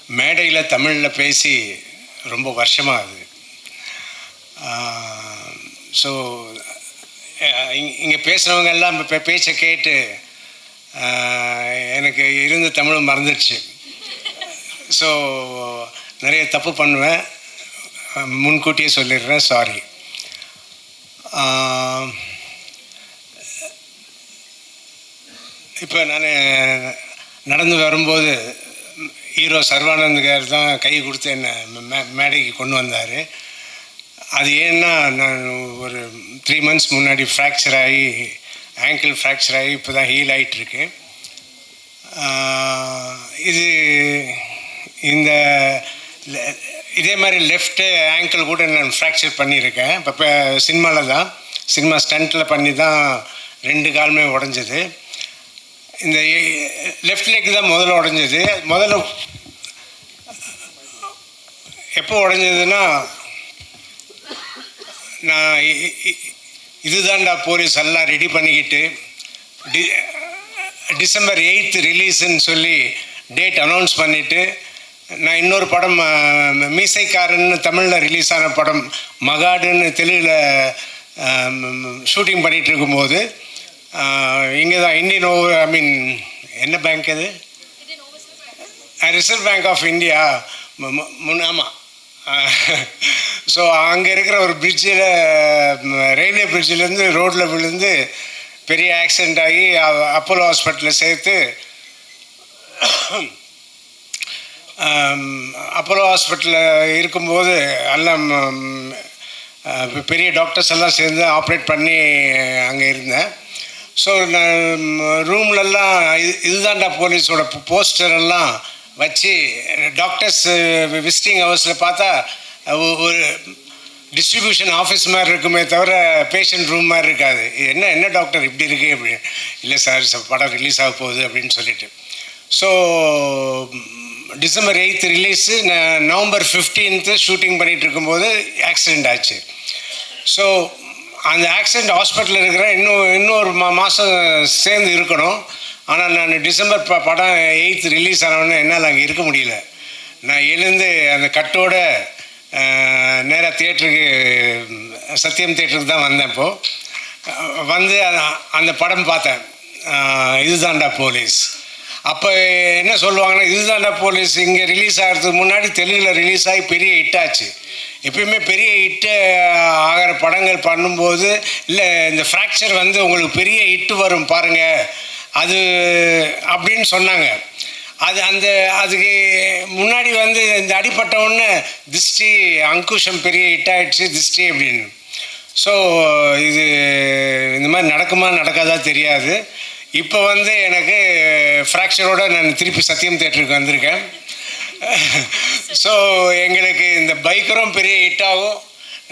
மேடையில் தமிழில் பேசி ரொம்ப வருஷமாக ஆகுது. ஸோ இங்கே பேசுகிறவங்க எல்லாம் இப்போ பேச்சை கேட்டு எனக்கு இருந்த தமிழும் மறந்துடுச்சு. ஸோ நிறைய தப்பு பண்ணுவேன், முன்கூட்டியே சொல்லிடுறேன், சாரி. இப்போ நான் நடந்து வரும்போது ஹீரோ சர்வானந்த் கார் தான் கை கொடுத்து என்னை மேடைக்கு கொண்டு வந்தார். அது ஏன்னா நான் ஒரு 3 months முன்னாடி ஃப்ராக்சர் ஆகி, ஆங்கிள் ஃப்ராக்சர் ஆகி இப்போ தான் ஹீல் ஆகிட்டுருக்கு. இதே மாதிரி லெஃப்ட்டு ஆங்கிள் கூட நான் ஃப்ராக்சர் பண்ணியிருக்கேன். இப்போ சினிமாவில் தான், சினிமா ஸ்டண்ட்டில் பண்ணி தான் 2 காலுமே உடஞ்சது. இந்த லெஃப்ட் லெக் தான் முதல்ல உடஞ்சது. முதல்ல எப்போ உடஞ்சதுன்னா, நான் இதுதான்டா போலீஸ் எல்லாம் ரெடி பண்ணிக்கிட்டு December 8th ரிலீஸுன்னு சொல்லி டேட் அனௌன்ஸ் பண்ணிவிட்டு, நான் இன்னொரு படம் மீசைக்காரன்னு தமிழில் ரிலீஸ் ஆன படம் மகாடுன்னு தெலுங்கில் ஷூட்டிங் பண்ணிகிட்டு இருக்கும்போது, இங்கே தான் என்ன பேங்க் அது, ரிசர்வ் பேங்க் ஆஃப் இந்தியா ஆமாம். ஸோ அங்கே இருக்கிற ஒரு பிரிட்ஜில், ரயில்வே பிரிட்ஜிலேருந்து ரோட்டில் விழுந்து பெரிய ஆக்சிடெண்ட் ஆகி அப்போலோ ஹாஸ்பிட்டலில் சேர்த்து, அப்போலோ ஹாஸ்பிட்டலில் இருக்கும்போது எல்லாம் பெரிய டாக்டர்ஸ் எல்லாம் சேர்ந்து ஆப்ரேட் பண்ணி அங்கே இருந்தேன். ஸோ நான் ரூம்லெல்லாம் இதுதான்டா போலீஸோட போஸ்டரெல்லாம் வச்சு, டாக்டர்ஸ் விசிட்டிங் ஹவர்ஸில் பார்த்தா ஒரு டிஸ்ட்ரிபியூஷன் ஆஃபீஸ் மாதிரி இருக்குமே தவிர பேஷண்ட் ரூம் மாதிரி இருக்காது. என்ன டாக்டர் இப்படி இருக்குது அப்படின்னு. இல்லை சார், படம் ரிலீஸ் ஆக போகுது அப்படின்னு சொல்லிட்டு. So December 8th release, November 15th shooting பண்ணிகிட்டு இருக்கும்போது ஆக்சிடெண்ட் ஆச்சு. ஸோ அந்த ஆக்சிடெண்ட் ஹாஸ்பிட்டலில் இருக்கிற இன்னொரு மாதம் சேர்ந்து இருக்கணும். ஆனால் நான் டிசம்பர் படம் 8th ரிலீஸ் ஆனவுடனே என்னால் அங்கே இருக்க முடியல. நான் எழுந்து அந்த கட்டோட நேராக தியேட்டருக்கு, சத்யம் தியேட்டருக்கு தான் வந்தேன். இப்போது வந்து அந்த படம் பார்த்தேன், இதுதான்டா போலீஸ். அப்போ என்ன சொல்லுவாங்கன்னா, இதுதான்டா போலீஸ் இங்கே ரிலீஸ் ஆகிறதுக்கு முன்னாடி தெலுங்கில் ரிலீஸ் ஆகி பெரிய ஹிட்டாச்சு. எப்பயுமே பெரிய ஹிட்டு ஆகிற படங்கள் பண்ணும்போது, இல்லை இந்த ஃப்ராக்சர் வந்து உங்களுக்கு பெரிய ஹிட்டு வரும் பாருங்கள் அது அப்படின்னு சொன்னாங்க. அதுக்கு முன்னாடி வந்து இந்த அடிப்பட்ட உடனே திஷ்டி, அங்குஷம் பெரிய ஹிட் ஆகிடுச்சு, திஷ்டி அப்படின்னு. ஸோ இது இந்த மாதிரி நடக்குமா நடக்காதா தெரியாது. இப்போ வந்து எனக்கு ஃப்ராக்சரோடு நான் திருப்பி சத்யம் தியேட்டருக்கு வந்திருக்கேன். ஸோ எங்களுக்கு இந்த பைக்கரும் பெரிய ஹிட் ஆகும்,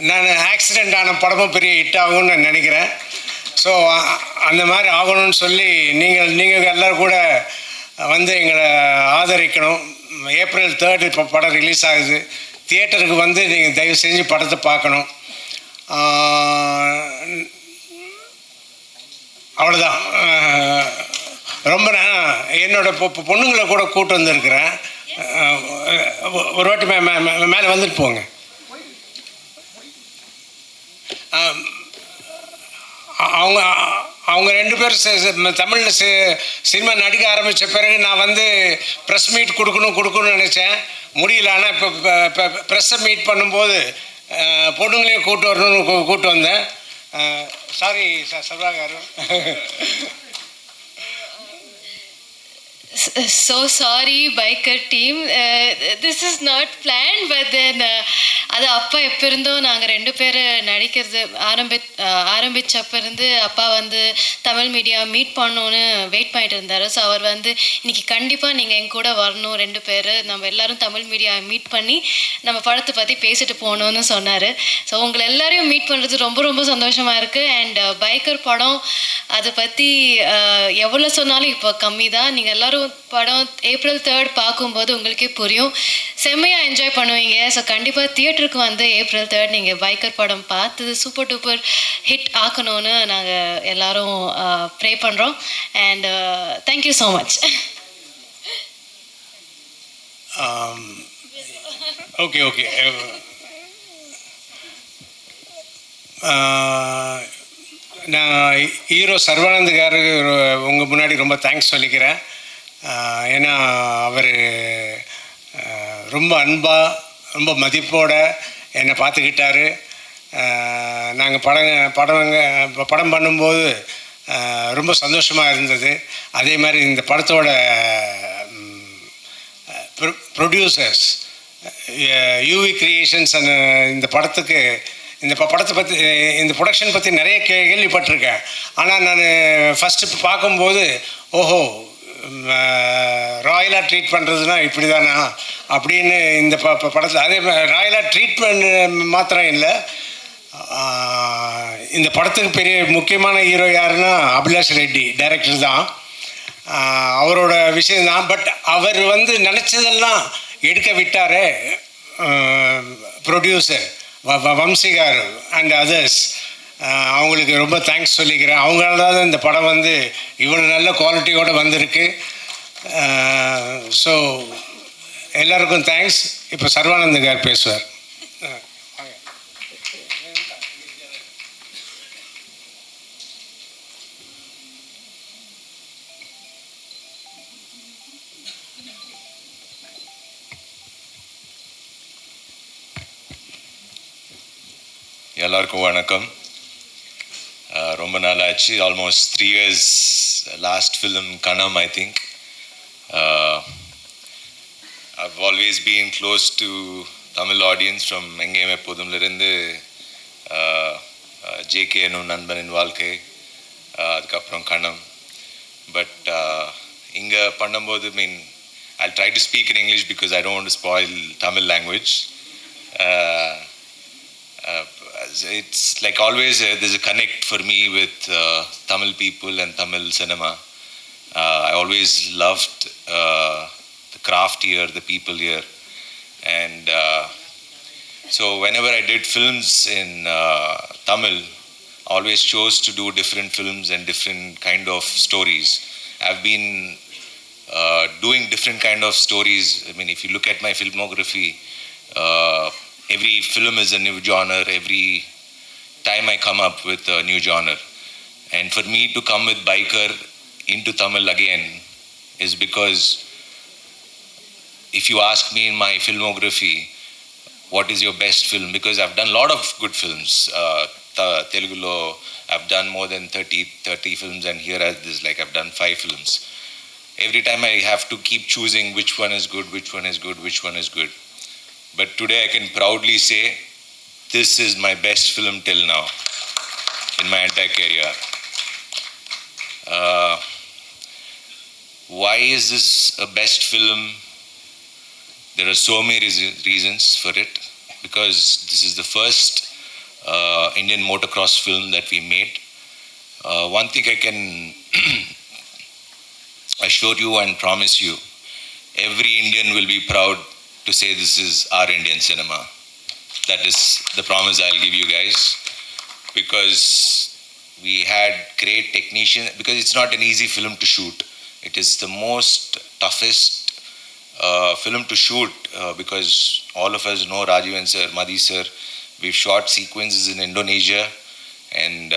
நான் ஆக்சிடெண்ட் ஆன படமும் பெரிய ஹிட் ஆகும்னு நான் நினைக்கிறேன். ஸோ அந்த மாதிரி ஆகணும்னு சொல்லி நீங்கள் எல்லோரும் கூட வந்து எங்களை ஆதரிக்கணும். April 3rd இப்போ படம் ரிலீஸ் ஆகுது. தியேட்டருக்கு வந்து நீங்கள் தயவு செஞ்சு படத்தை பார்க்கணும். அவ்வளோதான். ரொம்ப என்னோட பொண்ணுங்களை கூட கூட்டு வந்திருக்கிறேன். ஒரு வாட்டி மேலே வந்துட்டு போங்க. அவங்க 2 பேரும் தமிழில் சினிமா நடிக்க ஆரம்பித்த பிறகு நான் வந்து ப்ரெஸ் மீட் கொடுக்கணும்னு நினச்சேன், முடியல. ஆனால் இப்போ ப்ரெஸ்ஸை மீட் பண்ணும்போது பொண்ணுங்களையும் கூட்டு வந்தேன். Sorry Sarva car. So sorry biker team, this is not planned, but then அது அப்பா எப்போ இருந்தோ நாங்கள் 2 பேர் நடிக்கிறது ஆரம்பித்தப்போ இருந்து அப்பா வந்து தமிழ் மீடியா மீட் பண்ணணுன்னு வெயிட் பண்ணிட்டு இருந்தார். ஸோ அவர் வந்து இன்றைக்கி கண்டிப்பாக நீங்கள் என் கூட வரணும், 2 பேர் நம்ம எல்லோரும் தமிழ் மீடியா மீட் பண்ணி நம்ம படத்தை பற்றி பேசிட்டு போகணுன்னு சொன்னார். ஸோ உங்களை எல்லோரையும் மீட் பண்ணுறது ரொம்ப ரொம்ப சந்தோஷமாக இருக்குது. அண்ட் பைக்கர் படம் அதை பற்றி எவ்வளோ சொன்னாலும் இப்போ கம்மி தான். நீங்கள் எல்லோரும் படம் April 3rd பார்க்கும்போது உங்களுக்கே புரியும், செம்மையாக என்ஜாய் பண்ணுவீங்க. ஸோ கண்டிப்பாக தியேட்டருக்கு வந்து April 3rd நீங்கள் பைக்கர் படம் பார்த்து சூப்பர் டூப்பர் ஹிட் ஆக்கணும்னு நாங்கள் எல்லோரும் ப்ரே பண்ணுறோம். And thank you so much. Okay okay. நான் ஹீரோ சர்வானந்த் காரு உங்கள் முன்னாடி ரொம்ப தேங்க்ஸ் சொல்லிக்கிறேன். ஏன்னா அவர் ரொம்ப அன்பாக ரொம்ப மதிப்போடு என்னை பார்த்துக்கிட்டாரு. நாங்கள் படம் பண்ணும்போது ரொம்ப சந்தோஷமாக இருந்தது. அதே மாதிரி இந்த படத்தோட ப்ரொடியூசர்ஸ் யூவி கிரியேஷன்ஸ் இந்த படத்துக்கு இந்த படத்தை பற்றி இந்த ப்ரொடக்ஷன் பற்றி நிறைய கேள்விப்பட்டிருக்கேன். ஆனால் நான் ஃபஸ்ட்டு பார்க்கும்போது ஓஹோ ராயலாக ட்ரீட் பண்ணுறதுனா இப்படி தானா அப்படின்னு இந்த படத்தில் அதே ராயலாக ட்ரீட்மெண்ட் மாத்திரம் இல்லை. இந்த படத்துக்கு பெரிய முக்கியமான ஹீரோ யாருன்னா அபிலாஷ் ரெட்டி டைரக்டர் தான். அவரோட விஷயந்தான். பட் அவர் நினச்சதெல்லாம் எடுக்க விட்டார். ப்ரொடியூசர் வம்சிகார் அண்ட் அதர்ஸ், அவங்களுக்கு ரொம்ப தேங்க்ஸ் சொல்லிக்கிறேன். அவங்களால தான் இந்த படம் இவ்வளோ நல்ல குவாலிட்டியோடு வந்திருக்கு. ஸோ எல்லாருக்கும் தேங்க்ஸ். இப்போ சர்வானந்த் கார் பேசுவார். எல்லாருக்கும் வணக்கம். ரொம்ப நாள் ஆச்சு, ஆல்மோஸ்ட் 3 years. லாஸ்ட் ஃபிலிம் கணம், I think. I've always been close to Tamil audience from எங்கேயும் எப்போதும்லேருந்து ஜேகே என்னும் நண்பனின் வாழ்க்கை, அதுக்கப்புறம் கணம். பட் இங்கே பண்ணும்போது I'll try to speak in English because I don't want to spoil Tamil language. It's like always there's a connect for me with Tamil people and Tamil cinema. I always loved the craft here, the people here, and so whenever I did films in Tamil, I always chose to do different films and different kind of stories. I've been doing different kind of stories. I mean, if you look at my filmography, every film is a new genre. Every time I come up with a new genre. And for me to come with Biker into Tamil again is because if you ask me in my filmography, what is your best film? Because I've done a lot of good films. Telugulo, I've done more than 30 films, and here I've done 5 films. Every time I have to keep choosing which one is good, which one is good, which one is good. But today I can proudly say this is my best film till now in my entire career. Why is this a best film? There are so many reasons for it. Because this is the first Indian motocross film that we made. One thing I can assure you and promise you, every Indian will be proud to say this is our Indian cinema. That is the promise I'll give you guys, because we had great technicians, because it's not an easy film to shoot. It is the most toughest film to shoot, because all of us know Rajivan sir, Madhi sir. We've shot sequences in Indonesia, and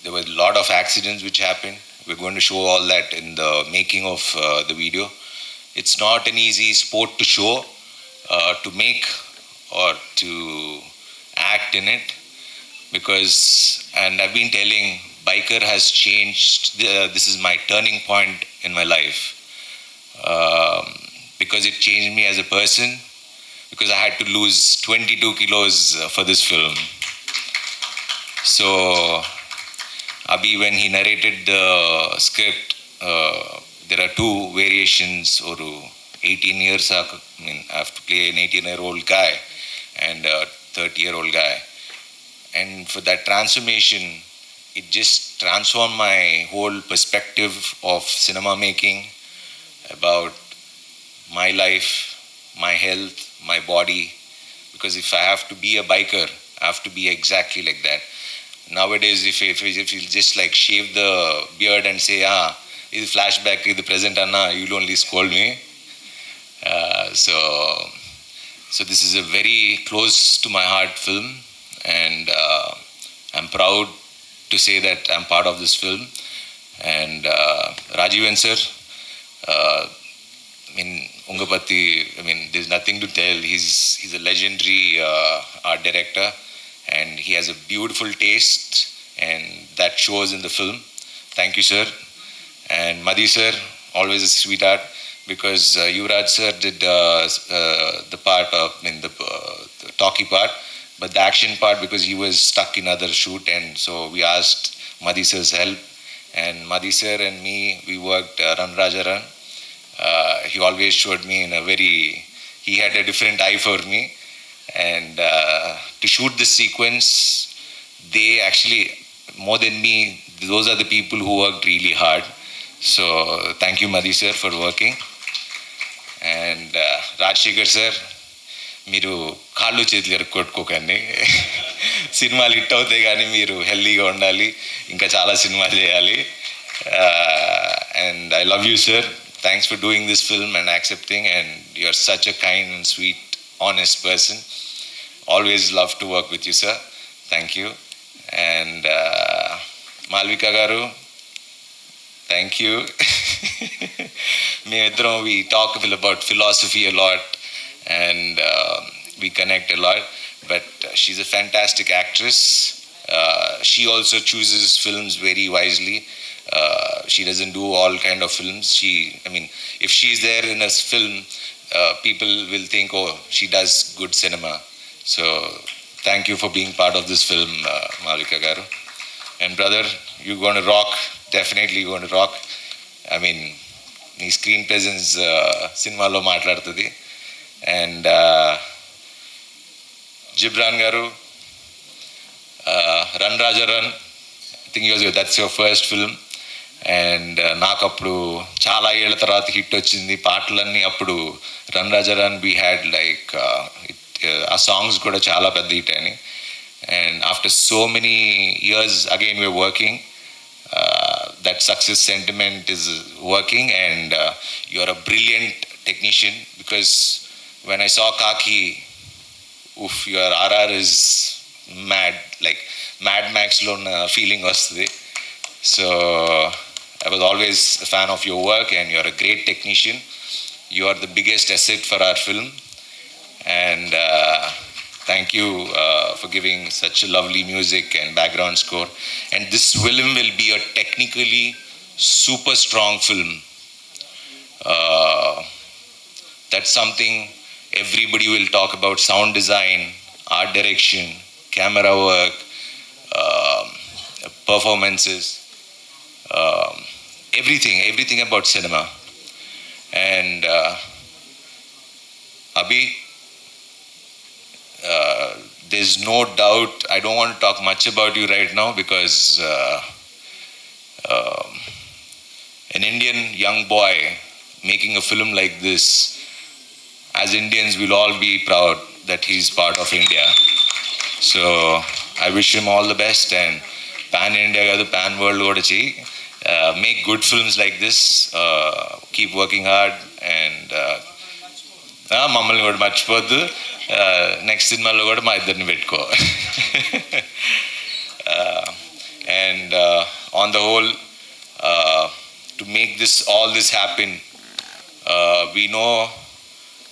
there were a lot of accidents which happened. We're going to show all that in the making of the video. It's not an easy sport to show, to make or to act in it, because, and I've been telling, Biker has changed. This is my turning point in my life, because it changed me as a person, because I had to lose 22 kilos for this film. So Abhi, when he narrated the script, there are 2 variations. Or 18 years, I have to play an 18-year-old guy and a 30-year-old guy. And for that transformation, it just transformed my whole perspective of cinema making, about my life, my health, my body. Because if I have to be a biker, I have to be exactly like that. Nowadays, if you just like shave the beard and say, this flashback, this present, Anna, you'll only scold me. So this is a very close to my heart film, and I'm proud to say that I'm part of this film. And Rajivan sir, I mean, Ungapati, I mean, there's nothing to tell. He's a legendary art director, and he has a beautiful taste, and that shows in the film. Thank you, sir. And Madhi sir, always a sweetheart, because Yuvraj sir did the part of, I mean, the talkie part, but the action part, because he was stuck in other shoot, and so we asked Madhi sir's help. And Madhi sir and me, we worked Ran Raja Ran. He always showed me in a very, he had a different eye for me. And to shoot this sequence, they actually, more than me, those are the people who worked really hard. So thank you, Madhi sir, for working. And Rajshekhar sir, మీరు కాళ్ళు చేతులు కొట్టుకోకండి, సినిమాలు hit అవుతాయి కానీ మీరు హెల్దీగా ఉండాలి, ఇంకా చాలా సినిమాలు చేయాలి. And I love you sir, thanks for doing this film and accepting, and you are such a kind and sweet honest person. Always love to work with you, sir. Thank you. And Malvika garu, thank you. We talk about philosophy a lot, and we connect a lot. But she's a fantastic actress. She also chooses films very wisely. She doesn't do all kind of films. If she's there in a film, people will think, oh, she does good cinema. So thank you for being part of this film, Malvika garu. And brother, you're going to rock. Definitely you're going to rock. నీ screen presence సినిమాలో మాట్లాడుతుంది. అండ్ Ghibran garu, run Raja run, I think that's your first film. And నాకు అప్పుడు చాలా ఏళ్ళ తర్వాత hit వచ్చింది, పాటలన్నీ అప్పుడు run Raja run we had like ఆ సాంగ్స్ కూడా చాలా పెద్ద హిట్ అని. And after so many years again we're working, that success sentiment is working, and you are a brilliant technician, because when I saw Kaki, oof, your RR is mad, like Mad Max lo na feeling vastadi. So I was always a fan of your work, and you are a great technician. You are the biggest asset for our film, and thank you for giving such a lovely music and background score. And this film will be a technically super strong film. That's something everybody will talk about: sound design, art direction, camera work, performances, everything about cinema. And Abhi, there's no doubt, I don't want to talk much about you right now, because an Indian young boy making a film like this, as Indians we'll all be proud that he's part of India. So I wish him all the best, and pan India kadu pan world kuda cheyi, make good films like this, keep working hard, and మమ్మల్ని కూడా మర్చిపోద్దు, next సినిమాలో కూడా మా ఇద్దరిని పెట్టుకో. And on the whole, to make all this happen, we know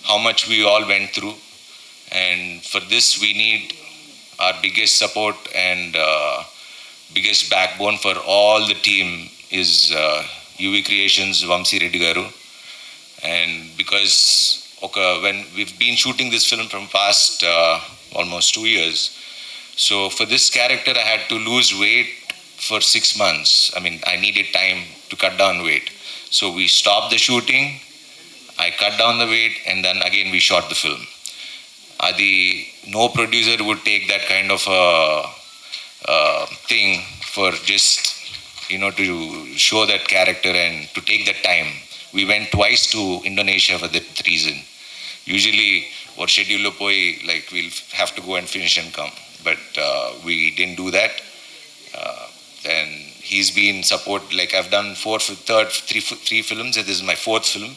how much we all went through, and for this we need our biggest support and biggest backbone for all the team is UV Creations, Vamsi Reddy garu. And because when we've been shooting this film from past almost 2 years, so for this character I had to lose weight for 6 months. I needed time to cut down weight, so we stopped the shooting, I cut down the weight, and then again we shot the film. No producer would take that kind of thing for just to show that character and to take that time. We went twice to Indonesia for that reason. Usually our schedule lo poi, like we'll have to go and finish and come, but we didn't do that. And he's been support, like I've done three films, and this is my fourth film.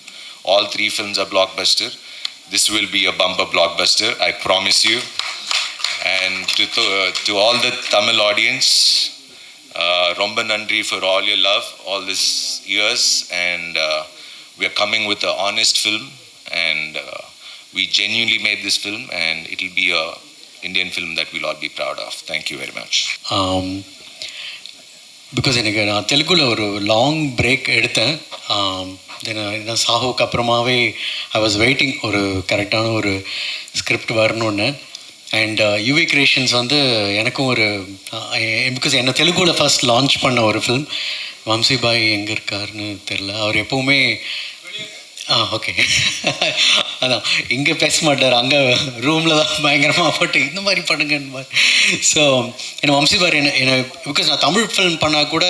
All 3 films are blockbuster. This will be a bumper blockbuster, I promise you. And to all the Tamil audience, Romba Nandri for all your love all these years, and we are coming with an honest film, and we genuinely made this film, and it will be a Indian film that we'll all be proud of. Thank you very much. Because எனக்கு நான் தெலுங்குல ஒரு long break எடுத்தேன். தென் சாஹோக்கு அப்புறமாவே I was waiting ஒரு கரெக்டான ஒரு script வரணுன்னு. And UV creations வந்து எனக்கும் ஒரு பிகாஸ் என்னை தெலுங்குல ஃபர்ஸ்ட் லான்ச் பண்ண ஒரு ஃபில்ம். வம்சிபாய் எங்கே இருக்காருன்னு தெரில, அவர் எப்போவுமே ஓகே அதான் இங்கே பேச மாட்டார், அங்கே ரூமில் தான் பயங்கரமாக போட்டு இந்த மாதிரி பண்ணுங்கன்னு மாதிரி. ஸோ என்னை வம்சிபார் என்னை பிகாஸ் நான் தமிழ் ஃபில்ம் பண்ணால் கூட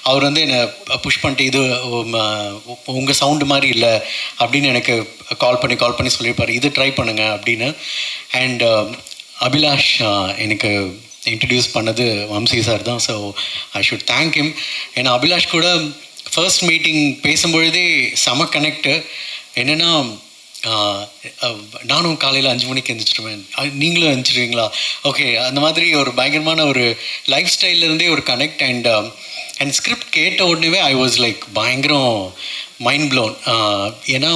அவர் வந்து என்னை புஷ் பண்ணிட்டு இது உங்கள் சவுண்டு மாதிரி இல்லை அப்படின்னு எனக்கு கால் பண்ணி சொல்லியிருப்பார், இது ட்ரை பண்ணுங்க அப்படின்னு. அண்ட் அபிலாஷ் எனக்கு இன்ட்ரடியூஸ் பண்ணது வம்சி சார் தான். So I should thank him. ஏன்னா அபிலாஷ் கூட ஃபர்ஸ்ட் மீட்டிங் பேசும்பொழுதே செம கனெக்டு. என்னென்னா நானும் காலையில் 5 மணிக்கு எழுந்திரிச்சிடுவேன், நீங்களும் எழுந்திரிச்சிடுவீங்களா, ஓகே, அந்த மாதிரி ஒரு பயங்கரமான ஒரு லைஃப் ஸ்டைல்லேருந்தே ஒரு கனெக்ட். அண்ட் ஸ்கிரிப்ட் கேட்ட உடனே ஐ வாஸ் லைக் பயங்கரம் மைண்ட் ப்ளோன். ஏன்னா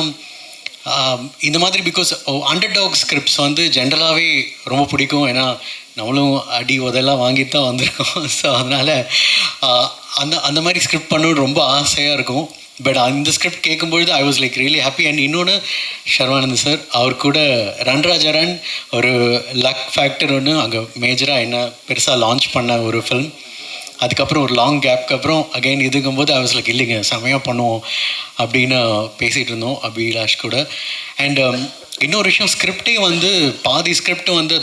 இந்த மாதிரி பிகாஸ் அண்டர் டாக் ஸ்கிரிப்ட்ஸ் வந்து ஜென்ரலாகவே ரொம்ப பிடிக்கும். ஏன்னா நம்மளும் அடி உதெல்லாம் வாங்கிட்டு தான் வந்திருக்கோம். ஸோ அதனால் அந்த மாதிரி ஸ்கிரிப்ட் பண்ணணும்னு ரொம்ப ஆசையாக இருக்கும். பட் அந்த ஸ்கிரிப்ட் கேட்கும்பொழுது I was like really happy. And இன்னொன்று ஷர்வானந்த் சார், அவர் கூட ரன்ராஜரன் ஒரு லக் ஃபேக்டர் ஒன்று அங்கே மேஜராக என்ன பெருசாக லான்ச் பண்ண ஒரு ஃபில்ம். அதுக்கப்புறம் ஒரு லாங் கேப்க்கு அப்புறம் அகைன் இதுங்கும்போது ஐ வாஸ் லைக் இல்லைங்க செமையாக பண்ணுவோம் அப்படின்னு பேசிகிட்டு இருந்தோம் அபிலாஷ் கூட. அண்ட் இன்னொரு விஷயம், ஸ்கிரிப்டே வந்து பாதி ஸ்கிரிப்ட் வந்து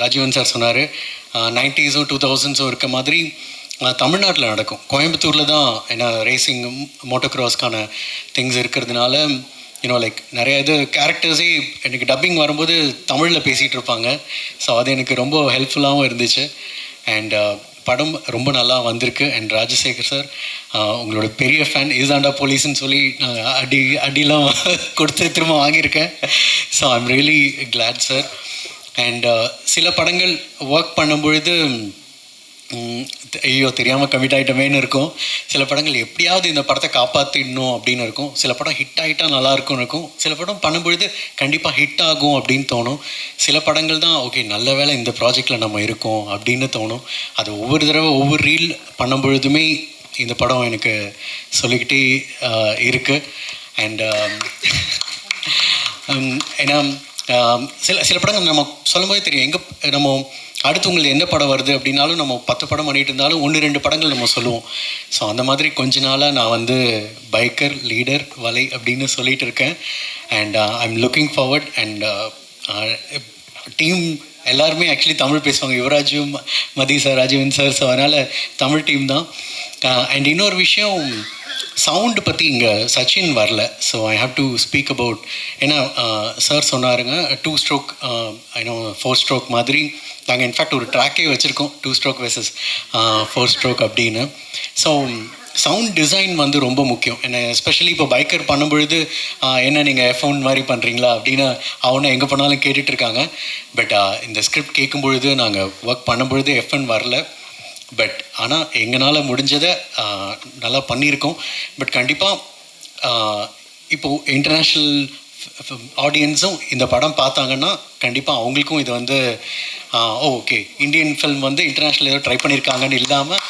ராஜீவன் சார் சொன்னார் 90s 2000s இருக்க மாதிரி தமிழ்நாட்டில் நடக்கும். கோயம்புத்தூரில் தான் ஏன்னா ரேசிங் மோட்டோக்ராஸ்க்கான திங்ஸ் இருக்கிறதுனால லைக் நிறைய இது கேரக்டர்ஸே எனக்கு டப்பிங் வரும்போது தமிழில் பேசிகிட்டு இருப்பாங்க. ஸோ அது எனக்கு ரொம்ப ஹெல்ப்ஃபுல்லாகவும் இருந்துச்சு. அண்ட் படம் ரொம்ப நல்லா வந்திருக்கு. அண்ட் ராஜசேகர் சார் உங்களோட பெரிய ஃபேன், இதுதாண்டா போலீஸ்ன்னு சொல்லி நான் அடிலாம் கொடுத்து திரும்ப வாங்கியிருக்கேன். So I'm really Claude sir. And சில படங்கள் ஒர்க் பண்ணும்பொழுது ஐயோ தெரியாமல் கமிட் ஆகிட்டமேன்னு இருக்கும். சில படங்கள் எப்படியாவது இந்த படத்தை காப்பாற்றிடணும் அப்படின்னு இருக்கும். சில படம் ஹிட் ஆகிட்டா நல்லாயிருக்கும்னு இருக்கும். சில படம் பண்ணும்பொழுது கண்டிப்பாக ஹிட் ஆகும் அப்படின்னு தோணும். சில படங்கள் தான் ஓகே நல்ல வேளை இந்த ப்ராஜெக்டில் நம்ம இருக்கோம் அப்படின்னு தோணும். அது ஒவ்வொரு தடவை ஒவ்வொரு ரீல் பண்ணும்பொழுதுமே இந்த படம் எனக்கு சொல்லிக்கிட்டே இருக்குது. அண்ட் ஏன்னா சில படங்கள் நம்ம சொல்லும்போதே தெரியும் எங்கே நம்ம அடுத்து உங்களுக்கு எந்த படம் வருது அப்படின்னாலும் நம்ம 10 படம் பண்ணிகிட்டு இருந்தாலும் 1-2 படங்கள் நம்ம சொல்லுவோம். ஸோ அந்த மாதிரி கொஞ்ச நாளாக நான் வந்து பைக்கர் லீடர் வலை அப்படின்னு சொல்லிகிட்டு இருக்கேன். And I am looking forward. And team எல்லாருமே ஆக்சுவலி தமிழ் பேசுவாங்க, யுவராஜும் மதி சார் ராஜீவன் சார். ஸோ அதனால் தமிழ் டீம் தான். அண்ட் இன்னொரு விஷயம், சவுண்டு பற்றி இங்கே சச்சின் வரல. So I have to speak about. ஏன்னா சார் சொன்னாருங்க 2 ஸ்ட்ரோக் 4 ஸ்ட்ரோக் மாதிரி நாங்கள் இன்ஃபேக்ட் ஒரு ட்ராக்கே வச்சுருக்கோம் 2 ஸ்ட்ரோக் வெர்சஸ் 4 ஸ்ட்ரோக் அப்படின்னு. ஸோ சவுண்ட் டிசைன் வந்து ரொம்ப முக்கியம். என்ன எஸ்பெஷலி இப்போ பைக்கர் பண்ணும்பொழுது என்ன நீங்கள் F1 மாதிரி பண்ணுறீங்களா அப்படின்னு அவனை எங்கே பண்ணாலும் கேட்டுட்ருக்காங்க. பட் இந்த ஸ்கிரிப்ட் கேட்கும்பொழுது நாங்கள் ஒர்க் பண்ணும்பொழுது F1 வரல. பட் ஆனால் எங்களால் முடிஞ்சதை நல்லா பண்ணியிருக்கோம். பட் கண்டிப்பாக இப்போது இன்டர்நேஷ்னல் ஆடியன்ஸும் இந்த படம் பார்த்தாங்கன்னா கண்டிப்பாக அவங்களுக்கும் இது வந்து ஓகே இந்தியன் ஃபில்ம் வந்து இன்டர்நேஷ்னல் ஏதோ ட்ரை பண்ணியிருக்காங்கன்னு இல்லாமல்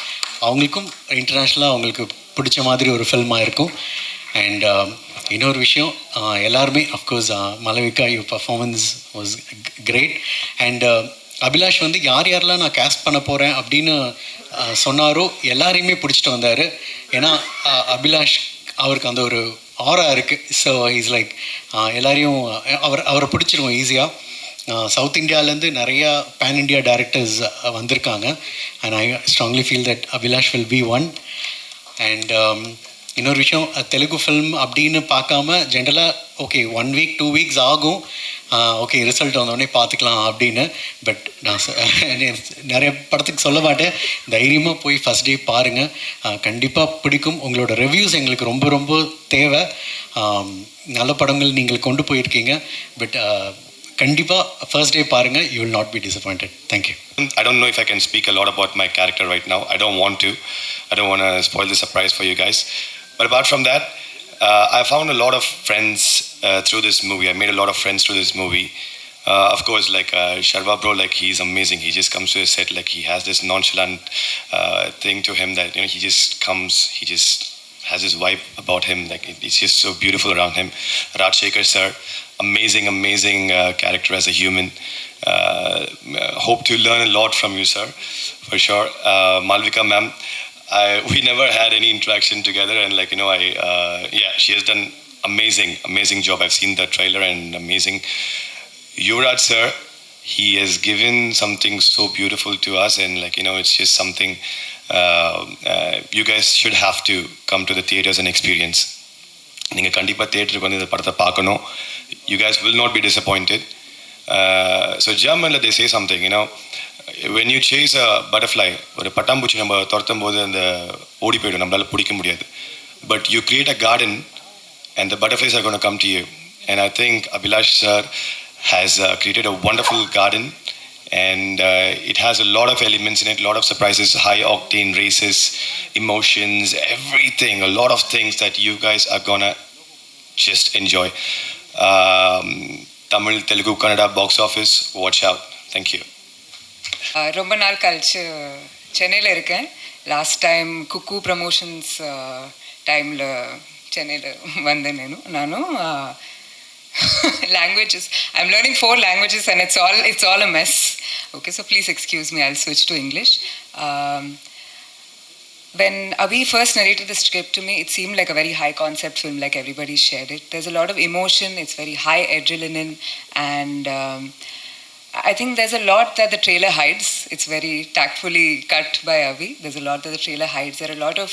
அவங்களுக்கும் இன்டர்நேஷ்னலாக அவங்களுக்கு பிடிச்ச மாதிரி ஒரு ஃபில்மாக இருக்கும். அண்ட் இன்னொரு விஷயம், எல்லாருமே of course Malavika your performance was great. And Abhilash வந்து யாரெல்லாம் நான் கேஸ்ட் பண்ண போகிறேன் அப்படின்னு சொன்னாரோ எல்லாரையுமே பிடிச்சிட்டு வந்தார். ஏன்னா அபிலாஷ் அவருக்கு அந்த ஒரு ஆரா இருக்குது. ஸோ இஸ் லைக் எல்லாரையும் அவரை பிடிச்சிருவோம் ஈஸியாக. சவுத் இந்தியாவிலேருந்து நிறையா பேன் இண்டியா டைரக்டர்ஸ் வந்திருக்காங்க. And I strongly feel that Abhilash will be one. And இன்னொரு விஷயம், தெலுங்கு ஃபில்ம் அப்படின்னு பார்க்காம ஜென்ரலாக ஓகே 1 வீக் 2 வீக்ஸ் ஆகும். ஓகே ரிசல்ட் வந்தோடனே பார்த்துக்கலாம் அப்படின்னு. பட் நான் நிறைய படத்துக்கு சொல்ல மாட்டேன், தைரியமாக போய் ஃபஸ்ட் டே பாருங்கள், கண்டிப்பாக பிடிக்கும். உங்களோட ரிவ்யூஸ் எங்களுக்கு ரொம்ப ரொம்ப தேவை. நல்ல படங்கள் நீங்கள் கொண்டு போயிருக்கீங்க, பட் கண்டிப்பாக ஃபர்ஸ்ட் டே பாருங்கள், you will not be disappointed. Thank you. I don't know if I can speak a lot about my character right now. I don't want to. I don't want to spoil the surprise for you guys. But apart from that, I found a lot of friends through this movie. I made a lot of friends through this movie. Of course, like Sharva bro, like he's amazing. He just comes to a set, like he has this nonchalant thing to him that, you know, he just comes, he just has this vibe about him. Like it's just so beautiful around him. Rajshekhar sir, amazing character as a human. Hope to learn a lot from you, sir, for sure. Malvika ma'am, we never had any interaction together, and like, you know, yeah, she has done amazing job. I've seen the trailer and amazing. Yuvraj sir, he has given something so beautiful to us, and like, you know, it's just something you guys should have to come to the theaters and experience. நீங்க கண்டிப்பா தியேட்டருக்கு வந்து இந்த படத்தை பார்க்கணும். You guys will not be disappointed. So Germanல they say something, you know, when you chase a butterfly, ஒரு பட்டாம்பூச்சி நம்ம துரத்தும் போது அந்த ஓடி போயிடும், நம்மளால பிடிக்க முடியாது. But you create a garden and the butterflies are going to come to you. And I think Abhilash sir has created a wonderful garden, and it has a lot of elements in it, a lot of surprises, high octane races, emotions, everything, a lot of things that you guys are gonna just enjoy. Tamil, Telugu, Kannada box office, watch out. Thank you. ரொம்ப நாள் கழிச்சு சென்னையில் இருக்கேன். Last time குக்கு promotions டைமில் சென்னையில் வந்தேன் நானும். languages, I'm learning 4 languages and it's all a mess. Okay, so please excuse me, I'll switch to English. When Abhi first narrated the script to me, it seemed like a very high concept film, like everybody shared it. There's a lot of emotion, it's very high adrenaline, and I think there's a lot that the trailer hides. It's very tactfully cut by Abhi. There's a lot that the trailer hides. There are a lot of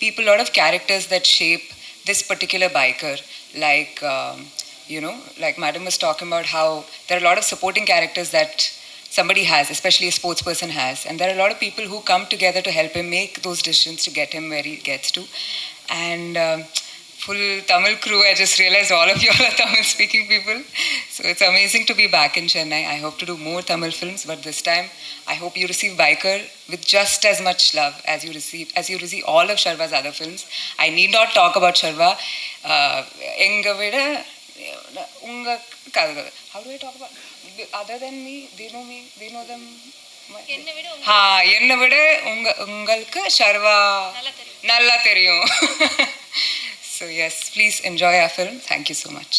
people, a lot of characters that shape this particular biker, like you know, like Madam was talking about how there are a lot of supporting characters that somebody has, especially a sports person has, and there are a lot of people who come together to help him make those decisions to get him where he gets to. And full Tamil crew, I just realized all of you all are Tamil speaking people, so it's amazing to be back in Chennai. I hope to do more Tamil films, but this time I hope you receive Biker with just as much love as you receive all of Sharva's other films. I need not talk about Sharva. Enga vida unga kadu, how do I talk about other than me? They know them. என்னை விட உங்களுக்கு ஷர்வா நல்லா தெரியும். So yes, please enjoy our film. Thank you so much.